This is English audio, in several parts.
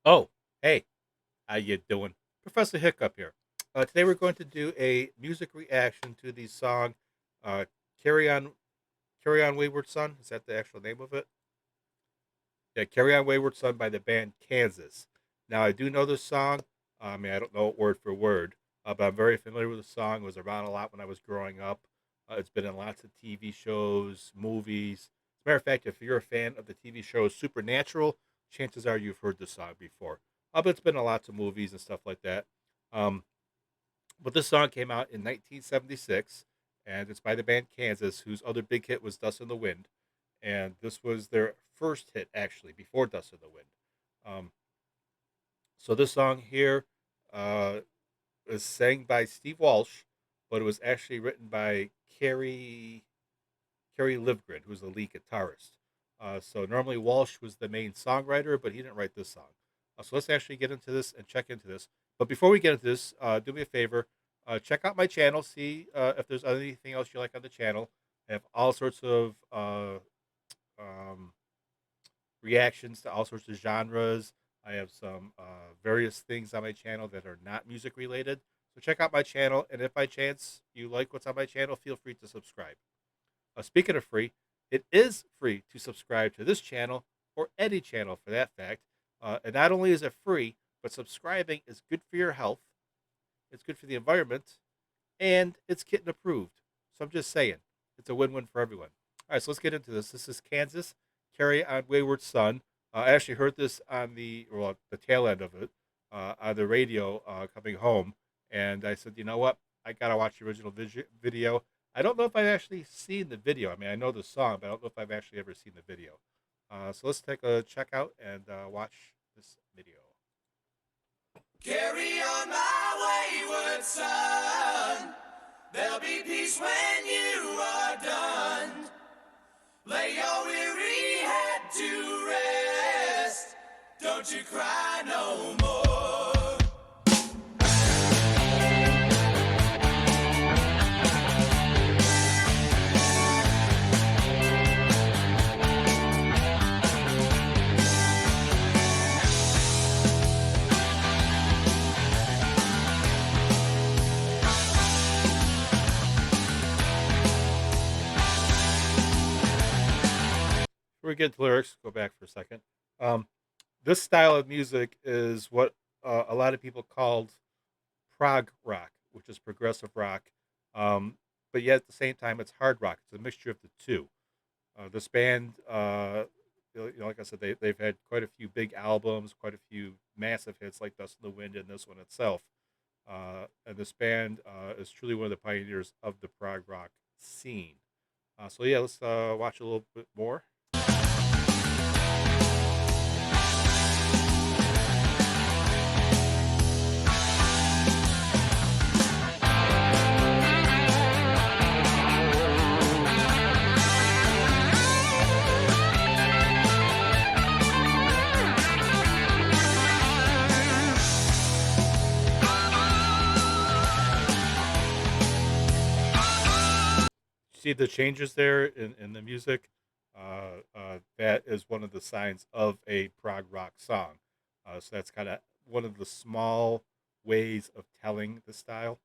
Oh, hey, how you doing? Professor Hiccup here. Today we're going to do a music reaction to the song uh, "Carry On, Carry On, Wayward Son." Is that the actual name of it? Yeah, "Carry On, Wayward Son" by the band Kansas. Now I do know this song. I mean, I don't know it word for word, but I'm very familiar with the song. It was around a lot when I was growing up. It's been in lots of TV shows, movies. As a matter of fact, if you're a fan of the TV show Supernatural, chances are you've heard this song before. But it's been in lots of movies and stuff like that. Um, but this song came out in 1976, and it's by the band Kansas, whose other big hit was "Dust in the Wind," and this was their first hit actually before "Dust in the Wind." Um, so this song here uh, is sang by Steve Walsh, but it was actually written by Kerry Livgren, who's the lead guitarist. So normally Walsh was the main songwriter, but he didn't write this song. So let's actually get into this and check into this. But before we get into this, do me a favor, check out my channel, see if there's anything else you like on the channel. I have all sorts of um, reactions to all sorts of genres. I have some various things on my channel that are not music related. So check out my channel, and if by chance you like what's on my channel, feel free to subscribe. Speaking of free, it is free to subscribe to this channel or any channel for that fact. And not only is it free, but subscribing is good for your health, it's good for the environment, and it's kitten approved. So I'm just saying, it's a win win for everyone. All right, so let's get into this. This is Kansas, Carry On Wayward Son. I actually heard this on the tail end of it on the radio coming home. And I said, you know what? I got to watch the original video. I don't know if I've actually seen the video. I mean, I know the song, but I don't know if I've actually ever seen the video. So let's take a check out and watch this video. Carry on, my wayward son. There'll be peace when you are done. Lay your weary head to rest. Don't you cry no more. Before we get to lyrics, go back for a second. Um, this style of music is what a lot of people called prog rock, which is progressive rock. Um, but yet at the same time, it's hard rock. It's a mixture of the two. This band, like I said, they've had quite a few big albums, quite a few massive hits like "Dust in the Wind" and this one itself. And this band is truly one of the pioneers of the prog rock scene. So yeah, let's watch a little bit more. See the changes there in the music. That is one of the signs of a prog rock song. So that's kind of one of the small ways of telling the style.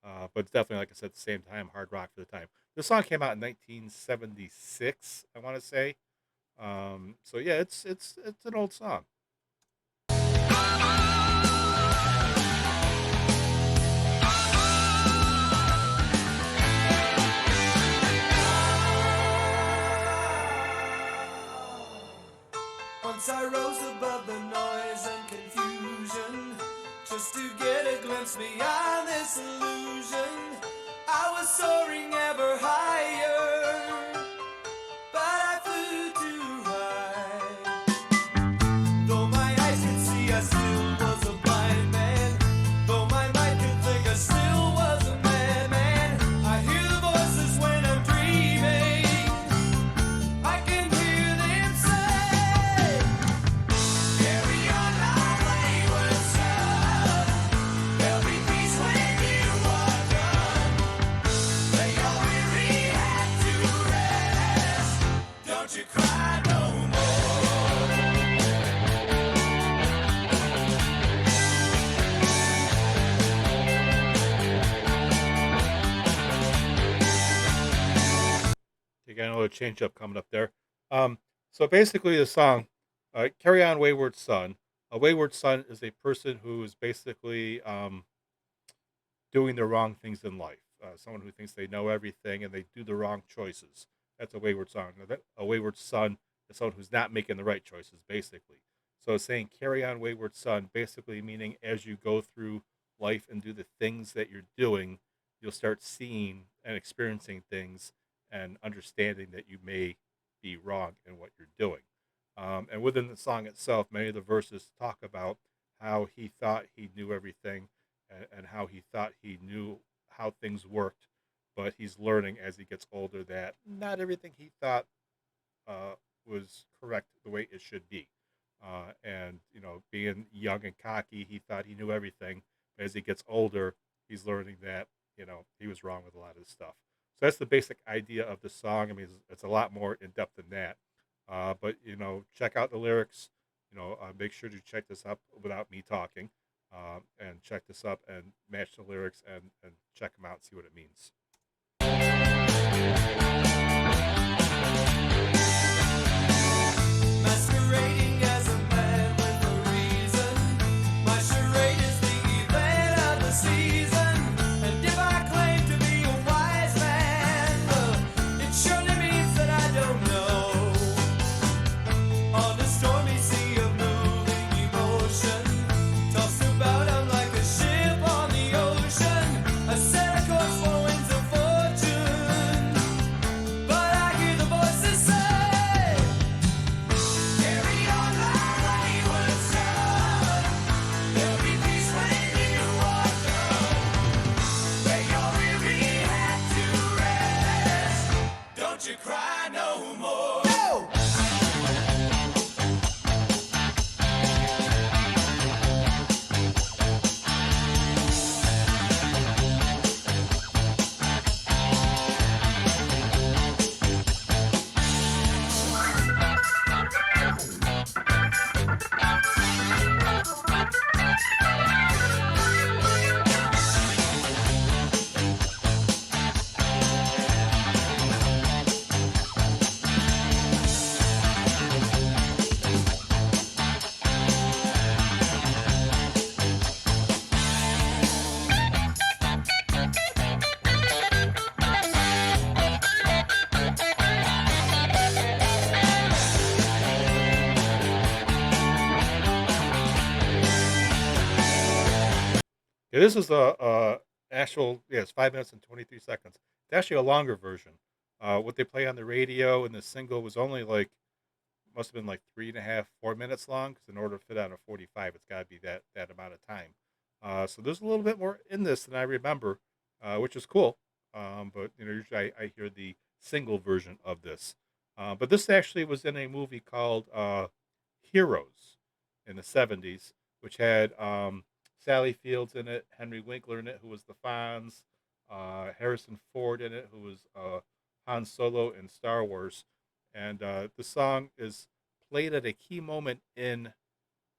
But it's definitely, like I said, at the same time, hard rock for the time. This song came out in 1976, I want to say. So yeah, it's an old song. Once I rose above the noise and confusion, just to get a glimpse beyond this illusion. I was soaring ever higher, but I flew too high. Though my eyes could see, I still was a blind man. Though my mind could think, I still was a madman. I hear the voices when I'm dreaming. I can hear them say, carry on my wayward son. There'll be peace when you are done. Lay your weary head to rest. Don't you cry no more. got another change up coming up there. Um, so basically, the song "Carry On, Wayward Son." A wayward son is a person who is basically doing the wrong things in life. Someone who thinks they know everything and they do the wrong choices. That's a wayward son. A wayward son is someone who's not making the right choices, basically. So it's saying "Carry On, Wayward Son," basically meaning as you go through life and do the things that you're doing, you'll start seeing and experiencing things and understanding that you may be wrong in what you're doing. And within the song itself, many of the verses talk about how he thought he knew everything, and how he thought he knew how things worked, but he's learning as he gets older that not everything he thought uh, was correct the way it should be. And being young and cocky, he thought he knew everything. But as he gets older, he's learning that he was wrong with a lot of this stuff. So that's the basic idea of the song. I mean, it's a lot more in depth than that. But check out the lyrics. Make sure to check this up without me talking, and check this up and match the lyrics and check them out and see what it means. Masquerading as a man with a reason. My charade is the event of the season. And if I claim to be a wise man, it surely means that I don't know. On a stormy sea of moving emotion, tossed about I'm like a ship on the ocean. I set a course for winds of fortune. But I hear the voices say, carry on my wayward son. There'll be peace when you are done. Lay your weary head to rest. Don't you cry no more. No! Yeah, this is a actual, yeah, it's 5 minutes and 23 seconds. It's actually a longer version. What they play on the radio and the single was only like must have been like 3.5, 4 minutes long. Because in order to fit on a 45, it's got to be that amount of time. So there's a little bit more in this than I remember, which is cool. But usually I hear the single version of this. But this actually was in a movie called Heroes in the '70s, which had Sally Fields in it, Henry Winkler in it, who was the Fonz, Harrison Ford in it, who was Han Solo in Star Wars. And the song is played at a key moment in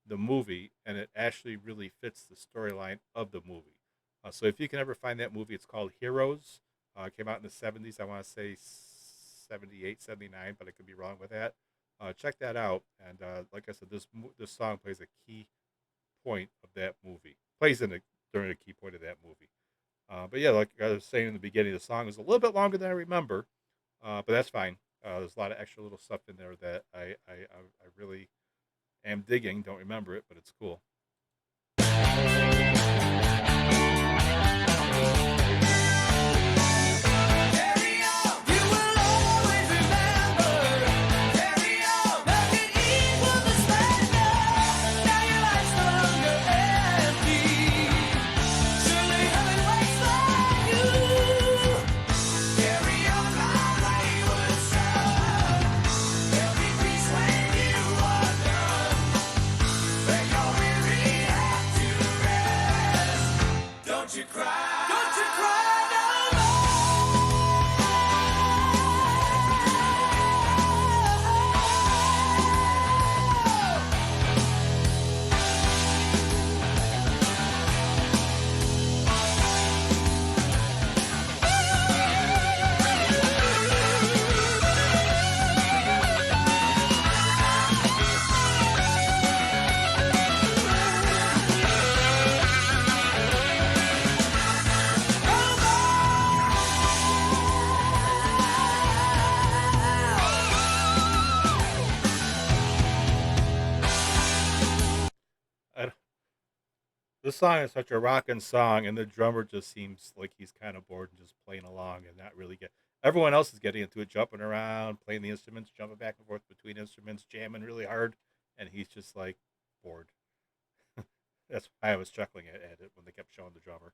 the movie, and it actually really fits the storyline of the movie. So if you can ever find that movie, it's called Heroes. It came out in the '70s. I want to say '78, '79, but I could be wrong with that. Check that out. And like I said, this song plays a key point of that movie. Plays in during a key point of that movie. But yeah, like I was saying in the beginning, the song is a little bit longer than I remember, but that's fine. There's a lot of extra little stuff in there that I really am digging. Don't remember it, but it's cool. Carry on, you will always remember. Carry on, make it equal the splendor. Now your life's no longer empty. Surely heaven waits for you. Carry on, my wayward son. There'll be peace when you are done. Lay your weary head to rest. This song is such a rockin' song, and the drummer just seems like he's kind of bored and just playing along and not really get. Everyone else is getting into it, jumping around, playing the instruments, jumping back and forth between instruments, jamming really hard, and he's just like bored. That's why I was chuckling at it when they kept showing the drummer.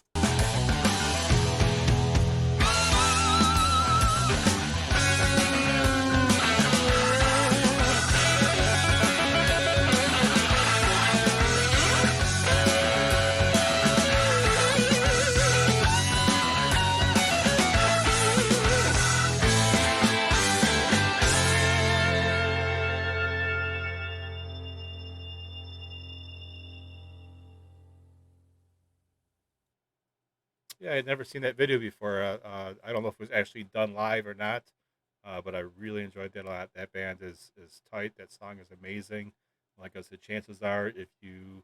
Yeah, I'd never seen that video before. I don't know if it was actually done live or not, but I really enjoyed that a lot. That band is tight. That song is amazing. Like I said, chances are if you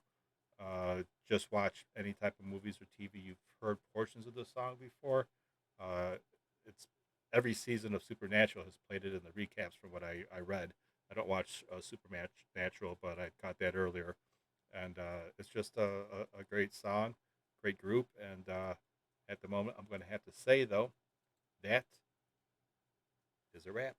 just watch any type of movies or TV, you've heard portions of the song before. Uh, it's every season of Supernatural has played it in the recaps from what I read. I don't watch Supernatural, but I caught that earlier, and it's just a great song, great group, and at the moment, I'm going to have to say though that is a wrap.